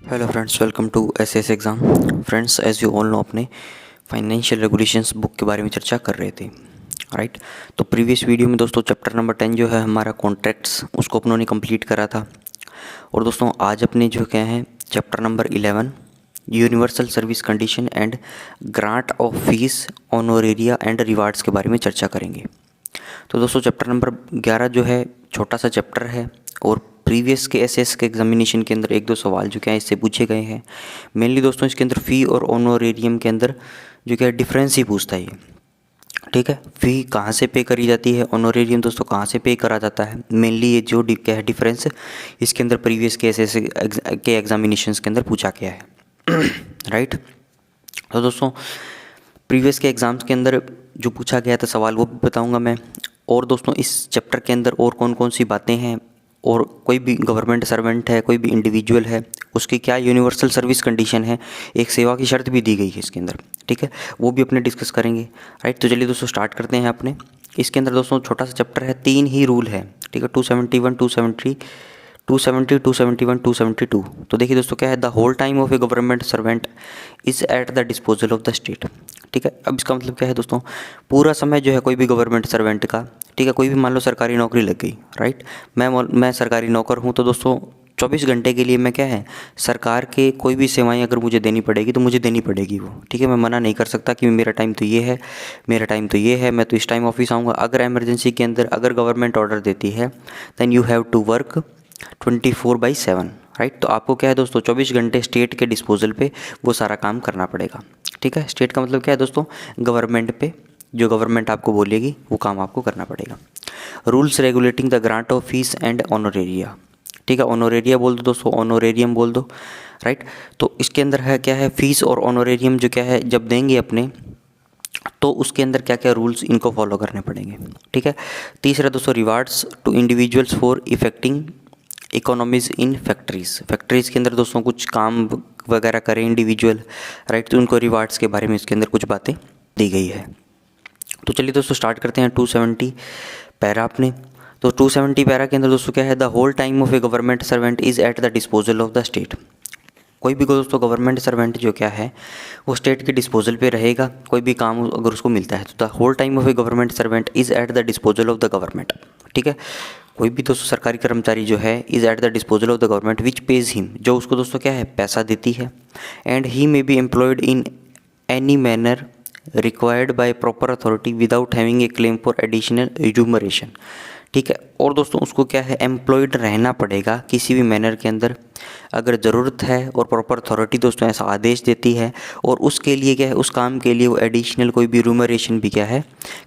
Hello friends, welcome to SS exam. Friends, as you all know, अपने financial regulations book के बारे में चर्चा कर रहे थे, राइट। तो प्रीवियस वीडियो में दोस्तों चैप्टर नंबर 10 जो है हमारा कॉन्ट्रैक्ट्स, उसको अपनों ने कंप्लीट करा था। और दोस्तों आज अपने जो क्या है chapter number 11 universal service condition and grant of fees honoraria and rewards के बारे में चर्चा करेंगे। तो दोस्तों चैप्टर नंबर 11 जो है छोटा सा चैप्टर है और प्रीवियस के एसएस के एग्जामिनेशन के अंदर एक दो सवाल जो क्या है इससे पूछे गए हैं। मेनली दोस्तों इसके अंदर फ़ी और ऑनोरेरियम के अंदर जो क्या है डिफरेंस ही पूछता है ये, ठीक है। फ़ी कहाँ से पे करी जाती है, ऑनोरेरियम दोस्तों कहाँ से पे करा जाता है, मेनली ये जो क्या है डिफरेंस इसके अंदर प्रीवियस के एसएस के एग्जामिनेशन के अंदर पूछा गया है राइट। तो दोस्तों प्रीवियस के एग्ज़ाम्स के अंदर जो पूछा गया था सवाल वो भी बताऊंगा मैं। और दोस्तों इस चैप्टर के अंदर और कौन कौन सी बातें हैं, और कोई भी गवर्नमेंट सर्वेंट है, कोई भी इंडिविजुअल है, उसकी क्या यूनिवर्सल सर्विस कंडीशन है, एक सेवा की शर्त भी दी गई है इसके अंदर, ठीक है, वो भी अपने डिस्कस करेंगे, राइट। तो चलिए दोस्तों स्टार्ट करते हैं अपने। इसके अंदर दोस्तों छोटा सा चैप्टर है, 3 ही रूल है, ठीक है, 271, 270, 270, 271, 272। तो देखिए दोस्तों क्या है, the whole time of a government servant is at the disposal of the state, ठीक है। अब इसका मतलब क्या है दोस्तों, पूरा समय जो है कोई भी गवर्नमेंट सर्वेंट का, ठीक है, कोई भी मान लो सरकारी नौकरी लग गई, राइट, मैं सरकारी नौकर हूँ, तो दोस्तों 24 घंटे के लिए मैं क्या है सरकार के कोई भी सेवाएं अगर मुझे देनी पड़ेगी तो मुझे देनी पड़ेगी वो, ठीक है। मैं मना नहीं कर सकता कि मेरा टाइम तो ये है, मेरा टाइम तो ये है, मैं तो इस टाइम ऑफिस आऊँगा। अगर इमरजेंसी के अंदर अगर गवर्नमेंट ऑर्डर देती है then you have to work 24/7, right. तो आपको क्या है दोस्तों 24 घंटे स्टेट के डिस्पोजल पे वो सारा काम करना पड़ेगा, ठीक है। स्टेट का मतलब क्या है दोस्तों, गवर्नमेंट पे, जो गवर्नमेंट आपको बोलेगी वो काम आपको करना पड़ेगा। Rules regulating the grant of fees and honoraria, ठीक है, ऑनोरेरिया बोल दो दोस्तों, ऑनोरेरियम बोल दो, राइट। तो इसके अंदर है क्या है, फीस और ऑनोरेरियम जो क्या है जब देंगे अपने, तो उसके अंदर क्या क्या रूल्स इनको फॉलो करने पड़ेंगे, ठीक है। तीसरा दोस्तों rewards to individuals for effecting economies in factories, factories के अंदर दोस्तों कुछ काम वगैरह करें इंडिविजुअल, राइट, तो उनको रिवार्ड्स के बारे में इसके अंदर कुछ बातें दी गई है। तो चलिए दोस्तों स्टार्ट करते हैं 270 पैरा अपने। तो 270 पैरा के अंदर दोस्तों क्या है, the whole time of a government servant is at the disposal of the state. कोई भी दोस्तों गवर्नमेंट सर्वेंट जो क्या है वो स्टेट के डिस्पोजल पे रहेगा, कोई भी काम अगर उसको मिलता है तो the whole time of a government servant is at the disposal of the government, ठीक है। कोई भी दोस्तों सरकारी कर्मचारी जो है is at the disposal of the government which pays him, जो उसको दोस्तों क्या है पैसा देती है, and he may be employed in any manner required by proper authority without having a claim for additional remuneration, ठीक है। और दोस्तों उसको क्या है एम्प्लॉयड रहना पड़ेगा किसी भी मैनर के अंदर अगर ज़रूरत है और प्रॉपर अथॉरिटी दोस्तों ऐसा आदेश देती है, और उसके लिए क्या है उस काम के लिए वो एडिशनल कोई भी रिम्यूनरेशन भी क्या है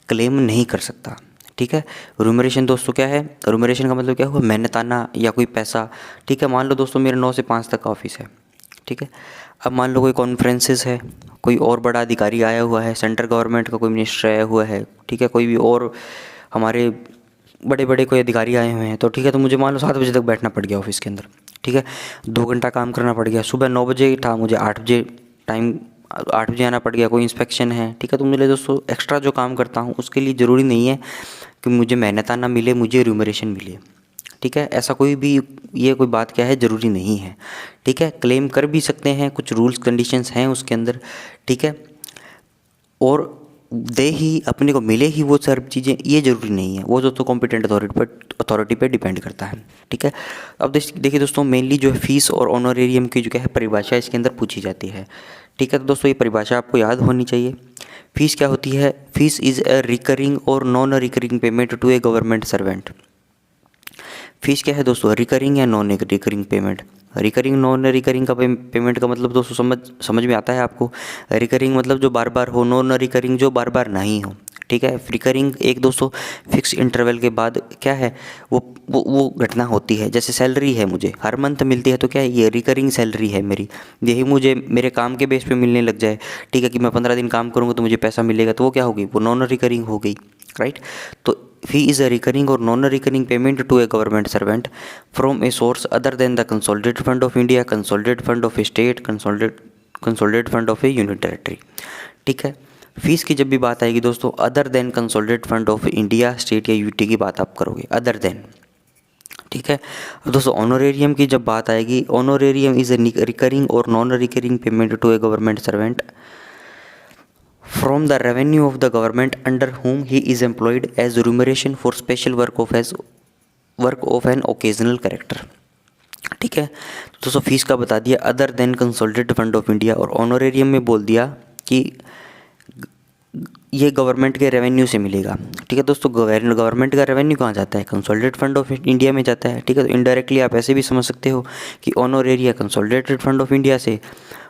क्लेम नहीं कर सकता, ठीक है। रिम्यूनरेशन दोस्तों क्या है, रिम्यूनरेशन का मतलब क्या हुआ, मेहनताना या कोई पैसा, ठीक है। मान लो दोस्तों मेरा 9 से 5 तक का ऑफिस है, ठीक है। अब मान लो कोई कॉन्फ्रेंसेस है, कोई और बड़ा अधिकारी आया हुआ है, सेंट्रल गवर्नमेंट का कोई मिनिस्टर आया हुआ है, ठीक है, कोई भी और हमारे बड़े बड़े कोई अधिकारी आए हुए हैं, तो ठीक है, तो मुझे मान लो 7 बजे तक बैठना पड़ गया ऑफिस के अंदर, ठीक है, 2 घंटा काम करना पड़ गया। सुबह 9 बजे था, मुझे 8 बजे टाइम 8 बजे आना पड़ गया, कोई इंस्पेक्शन है, ठीक है। तो मुझे दोस्तों एक्स्ट्रा जो काम करता हूँ उसके लिए ज़रूरी नहीं है कि मुझे मेहनताना मिले, मुझे रिम्यूनरेशन मिले, ठीक है। ऐसा कोई भी ये कोई बात क्या है ज़रूरी नहीं है, ठीक है। क्लेम कर भी सकते हैं, कुछ रूल्स कंडीशंस हैं उसके अंदर, ठीक है, और दे ही अपने को मिले ही वो सब चीज़ें, ये ज़रूरी नहीं है, वो दोस्तों कॉम्पिटेंट अथॉरिटी पे डिपेंड करता है, ठीक है। अब देखिए दोस्तों मेनली जो है फीस और ऑनोरेरियम की जो क्या है परिभाषा इसके अंदर पूछी जाती है, ठीक है। तो दोस्तों ये परिभाषा आपको याद होनी चाहिए। फीस क्या होती है, फीस इज़ अ रिकरिंग और non recurring payment to a government servant. Fees क्या है दोस्तों, रिकरिंग या non recurring payment. Recurring non recurring का पेमेंट का मतलब दोस्तों समझ में आता है आपको। रिकरिंग मतलब जो बार बार हो, नॉन रिकरिंग जो बार बार नहीं हो, ठीक है। रिकरिंग एक दोस्तों फिक्स इंटरवल के बाद क्या है वो घटना होती है। जैसे सैलरी है मुझे हर मंथ मिलती है, तो क्या है ये रिकरिंग सैलरी है मेरी, यही मुझे मेरे काम के बेस पे मिलने लग जाए, ठीक है, कि मैं 15 दिन काम करूँगा तो मुझे पैसा मिलेगा, तो वो क्या होगी, वो नॉन रिकरिंग हो गई, राइट। तो फी इज़ अ रिकरिंग और non recurring payment to a government servant from a source other than the consolidated fund of India, consolidated fund of a state, consolidated fund of a union territory, ठीक है। Fees की जब भी बात आएगी दोस्तों, other than consolidated fund of India, state या UT की बात आप करोगे, अदर देन, ठीक है। अब दोस्तों ऑनोरेरियम की जब बात आएगी, ऑनोरेरियम इज ए रिकरिंग और non recurring payment to a government servant from the revenue of the government under whom he is employed as remuneration for special work of an occasional character। ठीक है, तो दोस्तों fees का बता दिया other than consolidated fund of India, और honorarium में बोल दिया कि ये गवर्नमेंट के रेवेन्यू से मिलेगा। ठीक है दोस्तों, गवर्नमेंट का रेवेन्यू कहाँ जाता है? कंसोलिडेटेड फंड ऑफ इंडिया में जाता है। ठीक है, तो इनडायरेक्टली आप ऐसे भी समझ सकते हो कि honoraria consolidated fund of India से,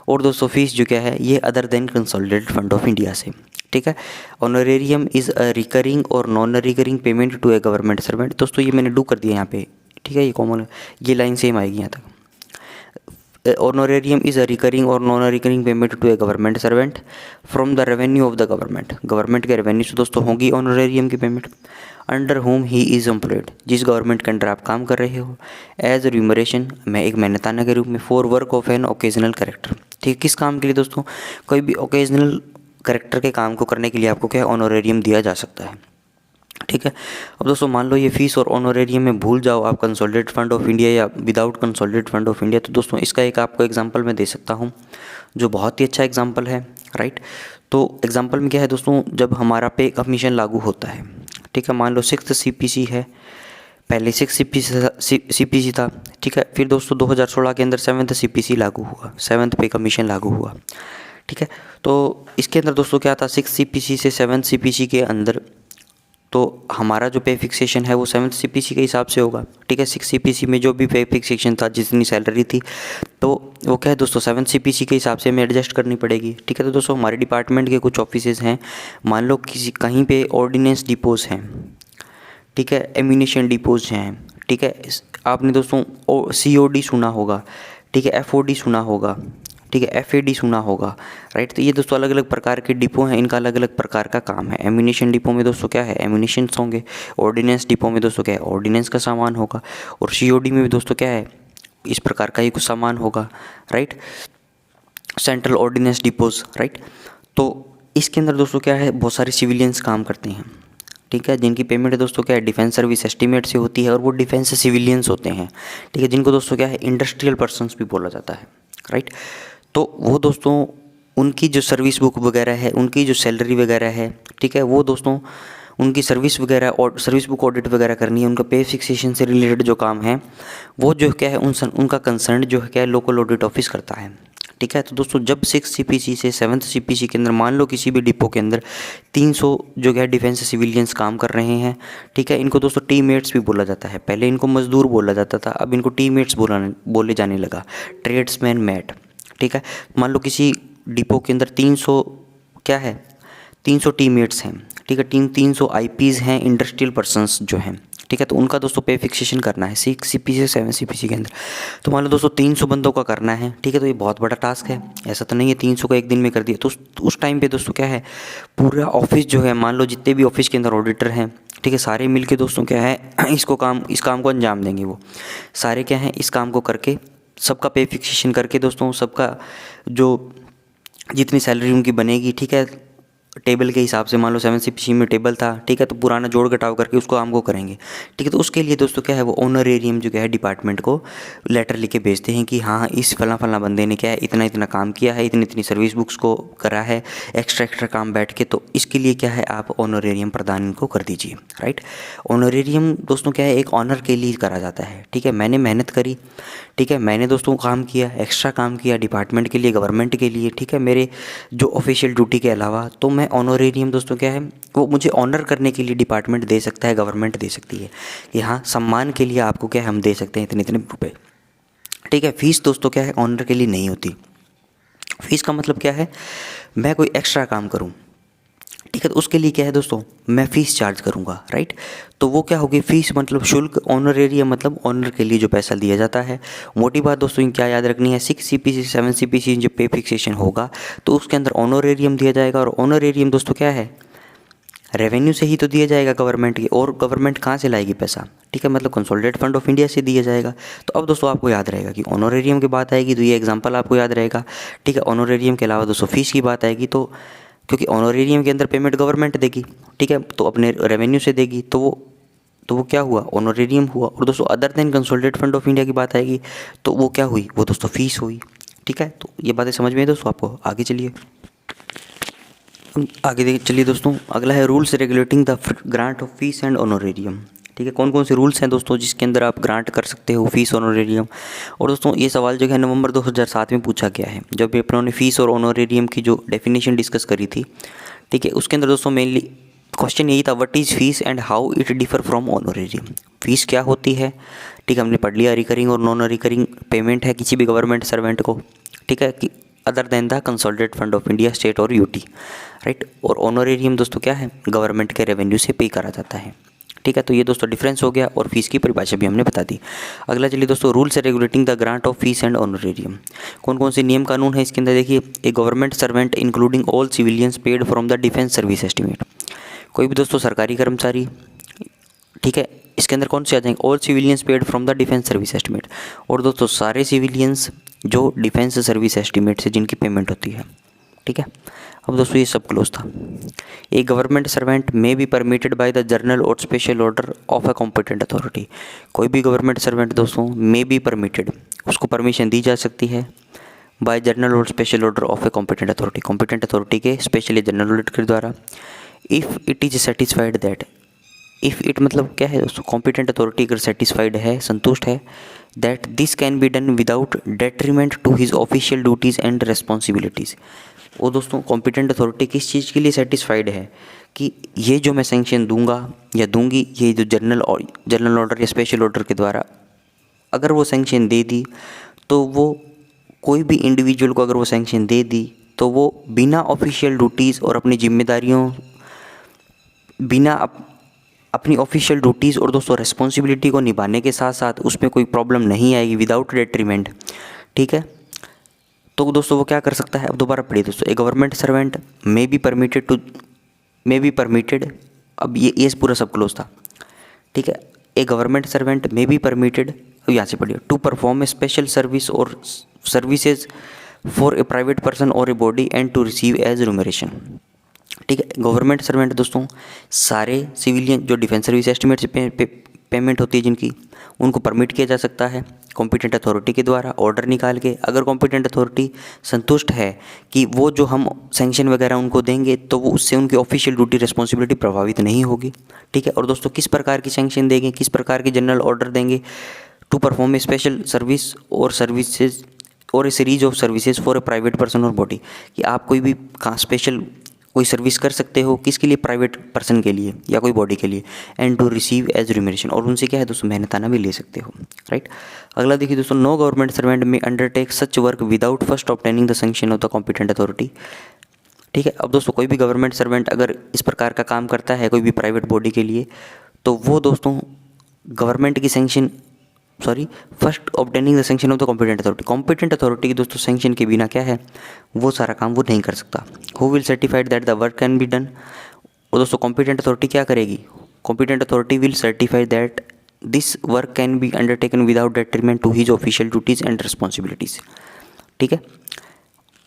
और दोस्तों फीस जो क्या है ये other than consolidated fund of India से। ठीक है, ऑनोरेरियम इज़ अ रिकरिंग और non recurring payment to a government servant. दोस्तों ये मैंने डू कर दिया यहाँ पे। ठीक है, ये कॉमन, ये लाइन सेम आएगी यहाँ तक। ऑनोरेरियम इज़ अ रिकरिंग और non recurring payment to a government servant from the revenue of the government. Government के रेवेन्यू से दोस्तों होगी ऑनोरेरियम की payment. Under whom he is employed, जिस गवर्नमेंट के अंडर आप काम कर रहे हो, एज रिम्यूनरेशन, मैं एक मेहनताना के रूप में, for work of an occasional character. ठीक है, किस काम के लिए दोस्तों? कोई भी ओकेजनल कैरेक्टर के काम को करने के लिए आपको क्या है ऑनोरेरियम दिया जा सकता है। ठीक है, अब दोस्तों मान लो ये फीस और ऑनोरेरियम में भूल जाओ आप कंसोलिडेटेड फंड ऑफ इंडिया या without consolidated fund of India, तो दोस्तों इसका एक आपको एग्जांपल मैं दे सकता हूँ जो बहुत ही अच्छा एग्जांपल है। राइट, तो एग्जांपल में क्या है दोस्तों, जब हमारा पे कमीशन लागू होता है, ठीक है, मान लो 6th CPC है, पहले 6 CPC था। ठीक है, फिर दोस्तों 2016 के अंदर 7th CPC लागू हुआ, 7th पे कमीशन लागू हुआ। ठीक है, तो इसके अंदर दोस्तों क्या था, 6 CPC से 7th CPC के अंदर तो हमारा जो पे फिक्सेशन है वो 7th CPC के हिसाब से होगा। ठीक है, 6 CPC में जो भी पे फिक्सेशन था, जितनी सैलरी थी, तो वो क्या है दोस्तों 7th CPC के हिसाब से हमें एडजस्ट करनी पड़ेगी। ठीक है, तो दोस्तों हमारे डिपार्टमेंट के कुछ ऑफिसेज हैं, मान लो किसी कहीं पे ऑर्डिनेंस डिपोज हैं, ठीक है, एम्यूनिशन डिपोज हैं। ठीक है, आपने दोस्तों COD सुना होगा, ठीक है, FOD सुना होगा, ठीक है, FAD सुना होगा। राइट, तो ये दोस्तों अलग अलग प्रकार के डिपो हैं, इनका अलग अलग प्रकार का काम है। एम्यूनिशन डिपो में दोस्तों क्या है, एम्यूनिशंस होंगे। ऑर्डिनेंस डिपो में दोस्तों क्या है, ऑर्डिनेंस का सामान होगा। और COD में भी दोस्तों क्या है, इस प्रकार का ही कुछ सामान होगा। Right, central ordnance depots. Right, तो इसके अंदर दोस्तों क्या है, बहुत सारे सिविलियंस काम करते हैं। ठीक है, जिनकी पेमेंट दोस्तों क्या है डिफेंस सर्विस एस्टीमेट से होती है, और वो डिफेंस सिविलियंस होते हैं। ठीक है, जिनको दोस्तों क्या है इंडस्ट्रियल पर्सन्स भी बोला जाता है। राइट, तो वो दोस्तों उनकी जो सर्विस बुक वगैरह है, उनकी जो सैलरी वगैरह है, ठीक है, वो दोस्तों उनकी सर्विस वगैरह और सर्विस बुक ऑडिट वगैरह करनी है, उनका पे फिक्सेशन से रिलेटेड जो काम है वो जो क्या है उनका कंसर्न जो है क्या है लोकल ऑडिट ऑफिस करता है। ठीक है, तो दोस्तों जब 6 CPC से 7th CPC के अंदर मान लो किसी भी डिपो के अंदर 300 जो है डिफेंस सिविलियंस काम कर रहे हैं। ठीक है, इनको दोस्तों टीममेट्स भी बोला जाता है, पहले इनको मजदूर बोला जाता था, अब इनको टीममेट्स बोले जाने लगा, ट्रेड्समैन मैट। ठीक है, मान लो किसी डिपो के अंदर 300 क्या है 300 टीममेट्स हैं। ठीक है, 300 IPs हैं, इंडस्ट्रियल पर्सन्स जो हैं। ठीक है, तो उनका दोस्तों पे फिक्सेशन करना है 6 CPC से 7 CPC के अंदर। तो मान लो दोस्तों 300 बंदों का करना है। ठीक है, तो ये बहुत बड़ा टास्क है, ऐसा तो नहीं है 300 को एक दिन में कर दिया। तो उस टाइम पे दोस्तों क्या है पूरा ऑफिस जो है, मान लो जितने भी ऑफिस के अंदर ऑडिटर हैं, ठीक है, सारे मिलके दोस्तों क्या है इस काम को अंजाम देंगे। वो सारे क्या हैं इस काम को करके सबका पे फिक्सेशन करके दोस्तों सबका जो जितनी सैलरी उनकी बनेगी, ठीक है, टेबल के हिसाब से, मान लो 7 CPC में टेबल था, ठीक है, तो पुराना जोड़ घटाव करके उसको काम को करेंगे। ठीक है, तो उसके लिए दोस्तों क्या है वो ऑनरेरियम जो क्या है डिपार्टमेंट को लेटर लिख के भेजते हैं कि हाँ इस फला बंदे ने क्या है इतना इतना काम किया है, इतनी इतनी सर्विस बुक्स को करा है, एक्स्ट्रा काम बैठ के, तो इसके लिए क्या है आप ऑनरेरियम प्रदान इनको कर दीजिए। राइट, ऑनरेरियम दोस्तों क्या है एक ऑनर के लिए करा जाता है। ठीक है, मैंने मेहनत करी, ठीक है, मैंने दोस्तों काम किया, एक्स्ट्रा काम किया डिपार्टमेंट के लिए, गवर्नमेंट के लिए, ठीक है, मेरे जो ऑफिशियल ड्यूटी के अलावा, तो मैं ऑनरेरियम दोस्तों क्या है वो मुझे ऑनर करने के लिए डिपार्टमेंट दे सकता है, गवर्नमेंट दे सकती है कि हाँ सम्मान के लिए आपको क्या है हम दे सकते हैं इतने इतने रुपए। ठीक है, फीस दोस्तों क्या है ऑनर के लिए नहीं होती। फीस का मतलब क्या है, मैं कोई एक्स्ट्रा काम करूँ, ठीक है, तो उसके लिए क्या है दोस्तों मैं फ़ीस चार्ज करूँगा। राइट, तो वो क्या होगी फ़ीस मतलब शुल्क, ऑनरेरियम मतलब ऑनर के लिए जो पैसा दिया जाता है। मोटी बात दोस्तों क्या याद रखनी है, 6 CPC 7 CPC जो पे फिक्सेशन होगा तो उसके अंदर ऑनरेरियम दिया जाएगा। और ऑनरेरियम दोस्तों क्या है रेवेन्यू से ही तो दिया जाएगा गवर्नमेंट की, और गवर्नमेंट कहाँ से लाएगी पैसा, ठीक है, मतलब कंसोलिडेटेड फंड ऑफ इंडिया से दिया जाएगा। तो अब दोस्तों आपको याद रहेगा कि ऑनरेरियम की बात आएगी तो ये एग्जांपल आपको याद रहेगा। ठीक है, ऑनरेरियम के अलावा दोस्तों फीस की बात आएगी तो क्योंकि ऑनरेरियम के अंदर पेमेंट गवर्नमेंट देगी, ठीक है, तो अपने रेवेन्यू से देगी, तो तो वो क्या हुआ, ऑनरेरियम हुआ। और दोस्तों other than consolidated fund of India की बात आएगी तो वो क्या हुई, वो दोस्तों फीस हुई। ठीक है, तो ये बातें समझ में आई दोस्तों आपको। आगे चलिए, चलिए दोस्तों, अगला है rules regulating the grant of fees and honorarium. ठीक है, कौन कौन से रूल्स हैं दोस्तों जिसके अंदर आप ग्रांट कर सकते हो फीस ऑनरेरियम। और दोस्तों ये सवाल जो है नवंबर 2007 में पूछा गया है, जब भी अपनों ने फीस और ऑनरेरियम की जो डेफिनेशन डिस्कस करी थी। ठीक है, उसके अंदर दोस्तों मेनली क्वेश्चन यही था, what is fees and how it differ from honorarium. Fees क्या होती है, ठीक है, हमने पढ़ लिया, रिकरिंग और नॉन रिकरिंग पेमेंट है किसी भी गवर्नमेंट सर्वेंट को, ठीक है, कि other than the consolidated fund of India, state और यूटी, राइट। और ऑनरेरियम दोस्तों क्या है, गवर्नमेंट के रेवेन्यू से पे करा जाता है। ठीक है, तो ये दोस्तों डिफरेंस हो गया और फीस की परिभाषा भी हमने बता दी। अगला चलिए दोस्तों, rules regulating the grant of fees and honorarium. कौन कौन से नियम कानून है इसके अंदर देखिए, a government servant including all civilians paid from the defence service estimate. कोई भी दोस्तों सरकारी कर्मचारी, ठीक है, इसके अंदर कौन से आ जाएंगे, all civilians paid from the defence service estimate. और दोस्तों सारे सिविलियंस जो डिफेंस सर्विस एस्टीमेट से जिनकी पेमेंट होती है। ठीक है, अब दोस्तों ये सब क्लोज था। A government servant may be permitted by the general और special order of a competent authority. कोई भी गवर्नमेंट सर्वेंट दोस्तों मे बी परमिटेड, उसको परमिशन दी जा सकती है बाय जर्नल और special order of a competent authority, competent authority के स्पेशल या जनरल ऑर्डर के द्वारा। If it is satisfied that, if it मतलब क्या है दोस्तों, कॉम्पिटेंट अथॉरिटी अगर सेटिस्फाइड है, संतुष्ट है, that this can be done without detriment to his official duties and responsibilities. वो दोस्तों कॉम्पिटेंट अथॉरिटी किस चीज़ के लिए सेटिस्फाइड है कि ये जो मैं सैंक्शन दूंगा या दूंगी, ये जो जनरल ऑर्डर या स्पेशल ऑर्डर के द्वारा अगर वो सैंक्शन दे दी, तो वो कोई भी इंडिविजुअल को अगर वो सैंक्शन दे दी तो वो बिना ऑफिशियल ड्यूटीज़ और अपनी जिम्मेदारियों, बिना अपनी ऑफिशियल ड्यूटीज़ और दोस्तों रिस्पॉन्सिबिलिटी को निभाने के साथ साथ उसमें कोई प्रॉब्लम नहीं आएगी, विदाउट डेट्रीमेंट। ठीक है, तो दोस्तों वो क्या कर सकता है, अब दोबारा पढ़िए दोस्तों, a government servant may be permitted, अब ये पूरा सब क्लोज था। ठीक है, a government servant may be permitted, अब यहाँ से पढ़िए, to perform a special service और services for a private person और a body and to receive as remuneration. ठीक है, गवर्नमेंट सर्वेंट दोस्तों सारे सिविलियन जो डिफेंस सर्विस एस्टीमेट से पेमेंट होती है जिनकी, उनको परमिट किया जा सकता है कॉम्पिटेंट अथॉरिटी के द्वारा ऑर्डर निकाल के। अगर कॉम्पिटेंट अथॉरिटी संतुष्ट है कि वो जो हम सैंक्शन वगैरह उनको देंगे तो वो उससे उनकी ऑफिशियल ड्यूटी रिस्पॉन्सिबिलिटी प्रभावित नहीं होगी। ठीक है, और दोस्तों किस प्रकार की सैंक्शन देंगे, किस प्रकार की जनरल ऑर्डर देंगे, to perform a special service और सर्विसेज और a series of services for a private person और बॉडी, कि आप कोई भी स्पेशल कोई सर्विस कर सकते हो, किसके लिए, प्राइवेट पर्सन के लिए या कोई बॉडी के लिए, and to receive as remuneration, और उनसे क्या है दोस्तों मेहनताना भी ले सकते हो। राइट, अगला देखिए दोस्तों, नो गवर्नमेंट सर्वेंट में undertake such work without first obtaining the sanction of the competent authority. ठीक है, अब दोस्तों कोई भी गवर्नमेंट सर्वेंट अगर इस प्रकार का काम करता है कोई भी प्राइवेट बॉडी के लिए, तो वो दोस्तों गवर्नमेंट की sanction first obtaining the sanction of the competent authority, competent authority की दोस्तों सैंक्शन के बिना क्या है वो सारा काम वो नहीं कर सकता। Who will certified that the work can be done, और दोस्तों कॉम्पिटेंट अथॉरिटी क्या करेगी, competent authority will certify that this work can be undertaken without detriment to his official duties and responsibilities. ठीक है,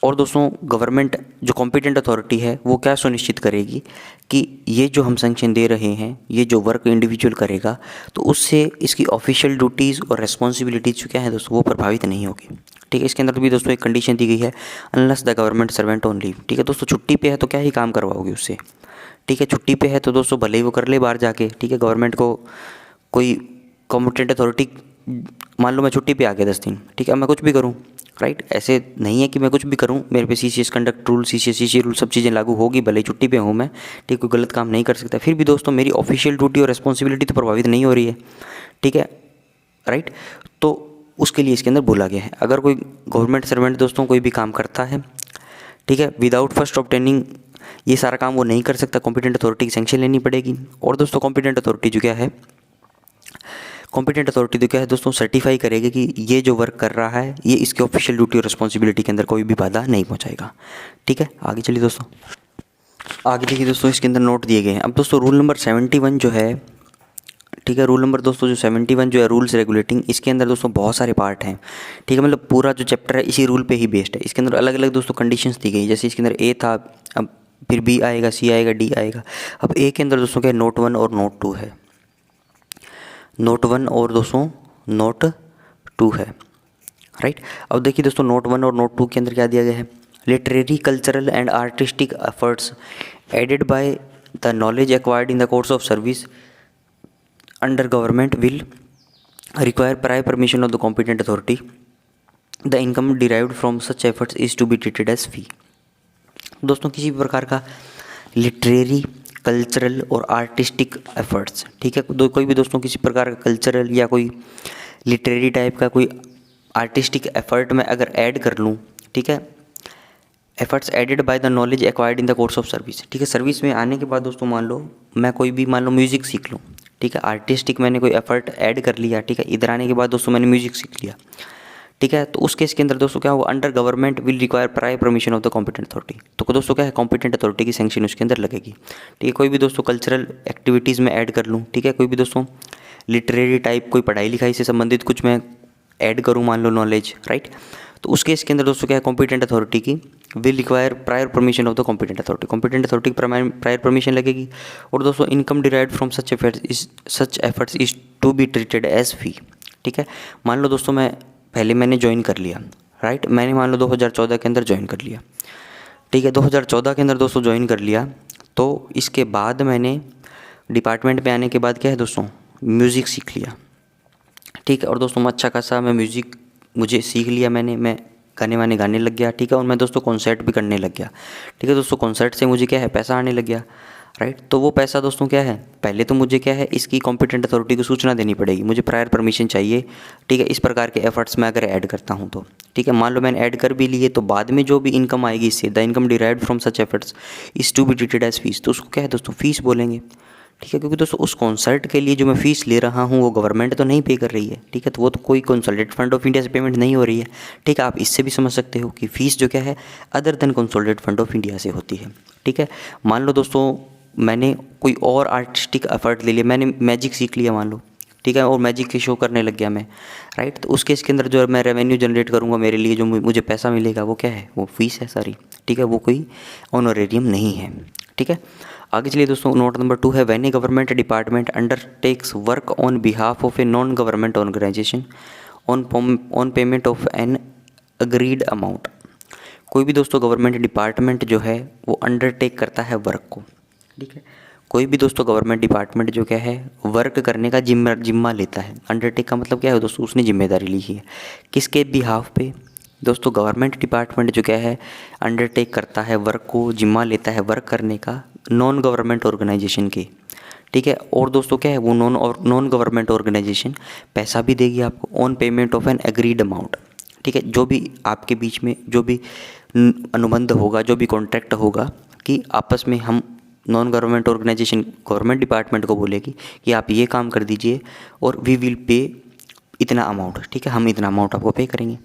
और दोस्तों गवर्नमेंट जो कॉम्पिटेंट अथॉरिटी है वो क्या सुनिश्चित करेगी कि ये जो हम सैंक्शन दे रहे हैं, ये जो वर्क इंडिविजुअल करेगा, तो उससे इसकी ऑफिशियल ड्यूटीज़ और रिस्पॉन्सिबिलिटीज़ जो क्या है दोस्तों वो प्रभावित नहीं होगी। ठीक है, इसके अंदर भी दोस्तों एक कंडीशन दी गई है, unless the government servant on leave. ठीक है दोस्तों, छुट्टी पे है तो क्या ही काम करवाओगे उससे। ठीक है, छुट्टी पे है तो दोस्तों भले ही वो कर ले बाहर जाके। ठीक है, गवर्नमेंट को कोई कॉम्पिटेंट अथॉरिटी, मान लो मैं छुट्टी पे आ गया 10 दिन, ठीक है, मैं कुछ भी करूँ, राइट, ऐसे नहीं है कि मैं कुछ भी करूं, मेरे पे CCS conduct rule, CCS rule सब चीज़ें लागू होगी, भले छुट्टी पे हूं मैं, ठीक, कोई गलत काम नहीं कर सकता, फिर भी दोस्तों मेरी ऑफिशियल ड्यूटी और रिस्पॉन्सिबिलिटी तो प्रभावित नहीं हो रही है। ठीक है, राइट, तो उसके लिए इसके अंदर बोला गया है, अगर कोई गवर्नमेंट सर्वेंट दोस्तों कोई भी काम करता है, ठीक है, विदाउट फर्स्ट ऑब्टेनिंग, ये सारा काम वो नहीं कर सकता, कॉम्पिटेंट अथॉरिटी की सैंक्शन लेनी पड़ेगी। और दोस्तों कॉम्पिटेंट अथॉरिटी जो क्या है, कॉम्पिटेंट अथॉरिटी तो क्या है दोस्तों सर्टिफाई करेगी कि ये जो वर्क कर रहा है ये इसके ऑफिशियल ड्यूटी और रिस्पॉन्सिबिलिटी के अंदर कोई भी बाधा नहीं पहुंचाएगा। ठीक है, आगे चलिए दोस्तों, आगे देखिए दोस्तों इसके अंदर नोट दिए गए हैं। अब दोस्तों रूल नंबर 71 जो है, ठीक है, रूल नंबर दोस्तों जो 71 जो है रूल्स रेगुलेटिंग, इसके अंदर दोस्तों बहुत सारे पार्ट हैं। ठीक है, मतलब पूरा जो चैप्टर है इसी रूल पे ही बेस्ड है। इसके अंदर अलग अलग दोस्तों कंडीशंस दी गई, जैसे इसके अंदर ए था, अब फिर बी आएगा, सी आएगा, डी आएगा। अब ए के अंदर दोस्तों क्या है, नोट 1 और नोट 2 है। नोट 1 और दोस्तों नोट 2 है, राइट। अब देखिए दोस्तों नोट 1 और नोट 2 के अंदर क्या दिया गया है, literary cultural and artistic efforts aided by the knowledge acquired in the course of service under government will require prior permission of the competent authority, the income derived from such efforts is to be treated as fee. दोस्तों किसी भी प्रकार का literary cultural और artistic efforts, ठीक है, कोई भी दोस्तों किसी प्रकार का कल्चरल या कोई लिटरेरी टाइप का कोई आर्टिस्टिक एफर्ट में अगर ऐड कर लूँ, ठीक है, efforts aided by the knowledge acquired in the course of service, ठीक है, सर्विस में आने के बाद दोस्तों मान लो मैं कोई भी मान लो म्यूज़िक सीख लूँ, ठीक है, आर्टिस्टिक मैंने कोई एफर्ट ऐड कर लिया, ठीक है, इधर आने के बाद दोस्तों मैंने म्यूज़िक सीख लिया, ठीक है, तो उस केस के अंदर दोस्तों क्या होगा, under government will require prior permission of the competent authority. तो दोस्तों क्या है, कॉम्पिटेंट अथॉरिटी की सैंक्शन उसके अंदर लगेगी, ठीक है। कोई भी दोस्तों कल्चरल एक्टिविटीज़ में ऐड कर लूँ, ठीक है, कोई भी दोस्तों लिटरेरी टाइप कोई पढ़ाई लिखाई से संबंधित कुछ मैं ऐड करूँ मान लो नॉलेज, राइट, तो उस केस के अंदर दोस्तों क्या है, कॉम्पिटेंट अथॉरिटी की will require prior permission of the competent authority की प्रायर परमिशन लगेगी। और दोस्तों income derived from such efforts is to be treated as fee, ठीक है। मान लो दोस्तों मैंने ज्वाइन कर लिया, राइट, मैंने मान लो 2014 के अंदर ज्वाइन कर लिया, ठीक है, 2014 के अंदर दोस्तों ज्वाइन कर लिया, तो इसके बाद मैंने डिपार्टमेंट पे आने के बाद क्या है दोस्तों, म्यूज़िक सीख लिया, ठीक है, और दोस्तों अच्छा खासा मैं म्यूज़िक मुझे सीख लिया मैं गाने वाने गाने लग गया, ठीक है, और मैं दोस्तों कॉन्सर्ट भी करने लग गया, ठीक है दोस्तों, कॉन्सर्ट से मुझे क्या है, पैसा आने लग गया, राइट। तो वो पैसा दोस्तों क्या है, पहले तो मुझे क्या है, इसकी कॉम्पिटेंट अथॉरिटी को सूचना देनी पड़ेगी, मुझे प्रायर परमिशन चाहिए, ठीक है, इस प्रकार के एफर्ट्स में अगर ऐड करता हूँ तो, ठीक है, मान लो मैंने ऐड कर भी लिए, तो बाद में जो भी इनकम आएगी इससे, the income derived from such efforts is to be treated as fees, तो उसको क्या है दोस्तों, फीस बोलेंगे, ठीक है, क्योंकि दोस्तों उस कॉन्सर्ट के लिए जो मैं फ़ीस ले रहा हूँ वो गवर्नमेंट तो नहीं पे कर रही है, ठीक है, तो वो तो कोई कंसोलिडेटेड फंड ऑफ इंडिया से पेमेंट नहीं हो रही है, ठीक है। आप इससे भी समझ सकते हो कि फ़ीस जो क्या है other than consolidated fund of India से होती है, ठीक है। मान लो दोस्तों मैंने कोई और आर्टिस्टिक एफर्ट ले लिया, मैंने मैजिक सीख लिया मान लो, ठीक है, और मैजिक की शो करने लग गया मैं, राइट, तो उस केस के अंदर जो मैं रेवेन्यू जनरेट करूँगा मेरे लिए जो मुझे पैसा मिलेगा वो क्या है, वो फीस है सारी, ठीक है, वो कोई ऑनोरेरियम नहीं है, ठीक है। आगे चलिए दोस्तों नोट नंबर 2 है, when a government department undertakes work on behalf of a non government organisation on payment of an agreed amount. कोई भी दोस्तों गवर्नमेंट डिपार्टमेंट जो है वो अंडरटेक करता है वर्क को, ठीक है, कोई भी दोस्तों गवर्नमेंट डिपार्टमेंट जो क्या है वर्क करने का जिम्मा लेता है, अंडरटेक का मतलब क्या है दोस्तों, उसने जिम्मेदारी ली है, किसके बिहाफ पे दोस्तों, गवर्नमेंट डिपार्टमेंट जो क्या है अंडरटेक करता है वर्क को, जिम्मा लेता है वर्क करने का नॉन गवर्नमेंट ऑर्गेनाइजेशन के, ठीक है, और दोस्तों क्या है वो नॉन गवर्नमेंट ऑर्गेनाइजेशन पैसा भी देगी आपको on payment of N agreed amount, ठीक है, जो भी आपके बीच में जो भी अनुबंध होगा, जो भी कॉन्ट्रैक्ट होगा कि आपस में हम non government organisation government department को बोलेगी कि आप ये काम कर दीजिए और वी विल पे इतना अमाउंट, ठीक है, हम इतना अमाउंट आपको पे करेंगे,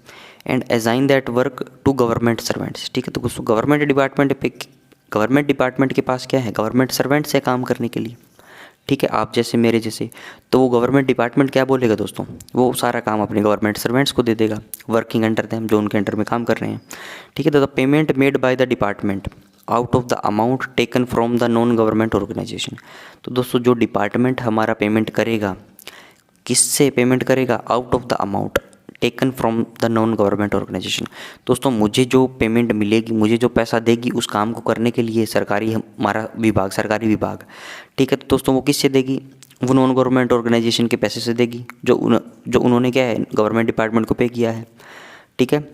and assign that work to government servants, ठीक है, तो दोस्तों गवर्नमेंट डिपार्टमेंट के पास क्या है, गवर्नमेंट सर्वेंट्स है काम करने के लिए, ठीक है, आप जैसे मेरे जैसे, तो वो गवर्नमेंट डिपार्टमेंट क्या बोलेगा दोस्तों, वो सारा काम अपने गवर्नमेंट सर्वेंट्स को दे देगा वर्किंग अंडर देम, जो उनके अंडर में काम कर रहे हैं, ठीक है। The payment made by the department out of the amount taken from the non government organisation, तो दोस्तों जो डिपार्टमेंट हमारा पेमेंट करेगा, किससे पेमेंट करेगा, out of the amount taken from the non government organisation, दोस्तों मुझे जो पेमेंट मिलेगी, मुझे जो पैसा देगी उस काम को करने के लिए सरकारी विभाग, ठीक है, तो दोस्तों वो किससे देगी, वो नॉन गवर्नमेंट ऑर्गेनाइजेशन के पैसे से देगी जो उन्होंने क्या है गवर्नमेंट डिपार्टमेंट को पे किया है, ठीक है।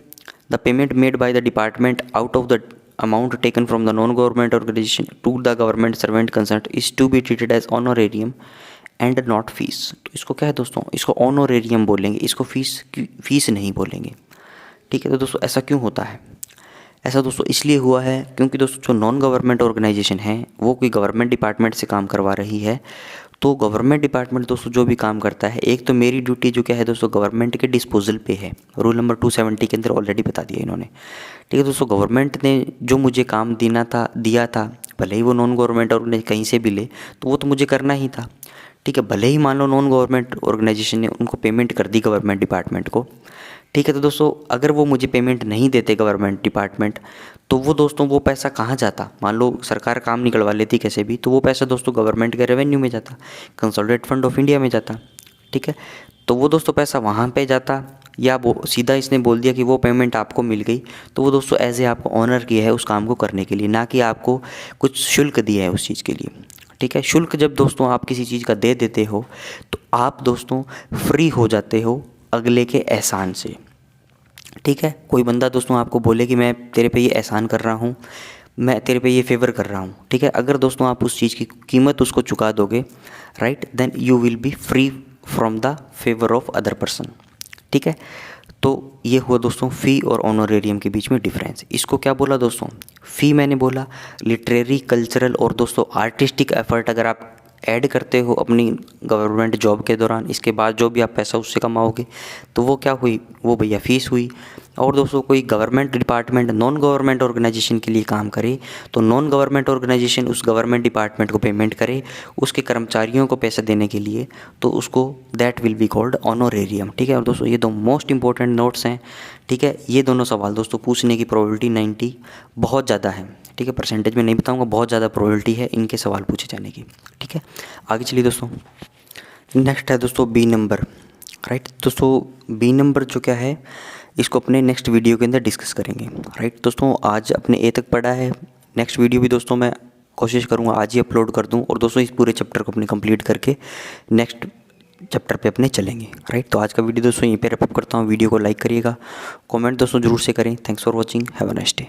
The payment made by the department out of the amount taken from the non government organisation to the government servant concerned is to be treated as honorarium and not fees, तो इसको क्या है दोस्तों, इसको ऑनोरेरियम बोलेंगे, इसको fees नहीं बोलेंगे, ठीक है। तो दोस्तों ऐसा क्यों होता है, ऐसा दोस्तों इसलिए हुआ है क्योंकि दोस्तों जो नॉन गवर्नमेंट ऑर्गेनाइजेशन है वो कोई गवर्नमेंट डिपार्टमेंट से काम करवा रही है, तो गवर्नमेंट डिपार्टमेंट दोस्तों जो भी काम करता है, एक तो मेरी ड्यूटी जो क्या है दोस्तों गवर्नमेंट के डिस्पोजल पे है, रूल नंबर 270 के अंदर ऑलरेडी बता दिया इन्होंने, ठीक है दोस्तों। गवर्नमेंट ने जो मुझे काम दिया था भले ही वो नॉन गवर्नमेंट ऑर्गेनाइजेशन कहीं से भी ले, तो वो तो मुझे करना ही था, ठीक है, भले ही मान लो नॉन गवर्नमेंट ऑर्गेनाइजेशन ने उनको पेमेंट कर दी गवर्नमेंट डिपार्टमेंट को, ठीक है, तो दोस्तों अगर वो मुझे पेमेंट नहीं देते गवर्नमेंट डिपार्टमेंट, तो वो दोस्तों वो पैसा कहाँ जाता, मान लो सरकार काम निकलवा लेती कैसे भी, तो वो पैसा दोस्तों गवर्नमेंट के रेवेन्यू में जाता, कंसोलिडेटेड फंड ऑफ इंडिया में जाता, ठीक है। तो वो दोस्तों पैसा वहाँ पे जाता, या वो सीधा इसने बोल दिया कि वो पेमेंट आपको मिल गई, तो वो दोस्तों एज ए आपको ऑनर किया है उस काम को करने के लिए, ना कि आपको कुछ शुल्क दिया है उस चीज़ के लिए, ठीक है। शुल्क जब दोस्तों आप किसी चीज़ का दे देते हो तो आप दोस्तों फ्री हो जाते हो अगले के एहसान से, ठीक है। कोई बंदा दोस्तों आपको बोले कि मैं तेरे पे ये एहसान कर रहा हूँ, मैं तेरे पे ये फेवर कर रहा हूँ, ठीक है। अगर दोस्तों आप उस चीज़ की कीमत उसको चुका दोगे, right, then you will be free from the favour of other person, ठीक है। तो ये हुआ दोस्तों फ़ी और ऑनरेरियम के बीच में डिफरेंस। इसको क्या बोला दोस्तों, फ़ी मैंने बोला लिटरेरी, कल्चरल और दोस्तों आर्टिस्टिक एफर्ट अगर आप ऐड करते हो अपनी गवर्नमेंट जॉब के दौरान, इसके बाद जो भी आप पैसा उससे कमाओगे, तो वो क्या हुई, वो भैया फ़ीस हुई। और दोस्तों कोई government department non government organisation के लिए काम करे, तो नॉन गवर्नमेंट ऑर्गेनाइजेशन उस गवर्नमेंट डिपार्टमेंट को पेमेंट करे उसके कर्मचारियों को पैसे देने के लिए, तो उसको that will be called honorarium, ठीक है। और दोस्तों ये दो मोस्ट इंपॉर्टेंट नोट्स हैं, ठीक है। ये दोनों सवाल दोस्तों पूछने की प्रोबेबिलिटी 90 बहुत ज़्यादा है, ठीक है। परसेंटेज में नहीं बताऊंगा, बहुत ज़्यादा प्रोबेबिलिटी है इनके सवाल पूछे जाने की, ठीक है। आगे चलिए दोस्तों, नेक्स्ट है दोस्तों बी नंबर, राइट। दोस्तों बी नंबर जो क्या है, इसको अपने नेक्स्ट वीडियो के अंदर डिस्कस करेंगे, राइट। दोस्तों आज अपने ए तक पढ़ा है, नेक्स्ट वीडियो भी दोस्तों मैं कोशिश करूँगा आज ही अपलोड कर दूँ, और दोस्तों इस पूरे चैप्टर को अपने कंप्लीट करके नेक्स्ट चैप्टर पे अपने चलेंगे, राइट। तो आज का वीडियो दोस्तों यहीं पे रैप अप करता हूँ। वीडियो को लाइक करिएगा, कमेंट दोस्तों जरूर से करें। Thanks for watching, have a nice day.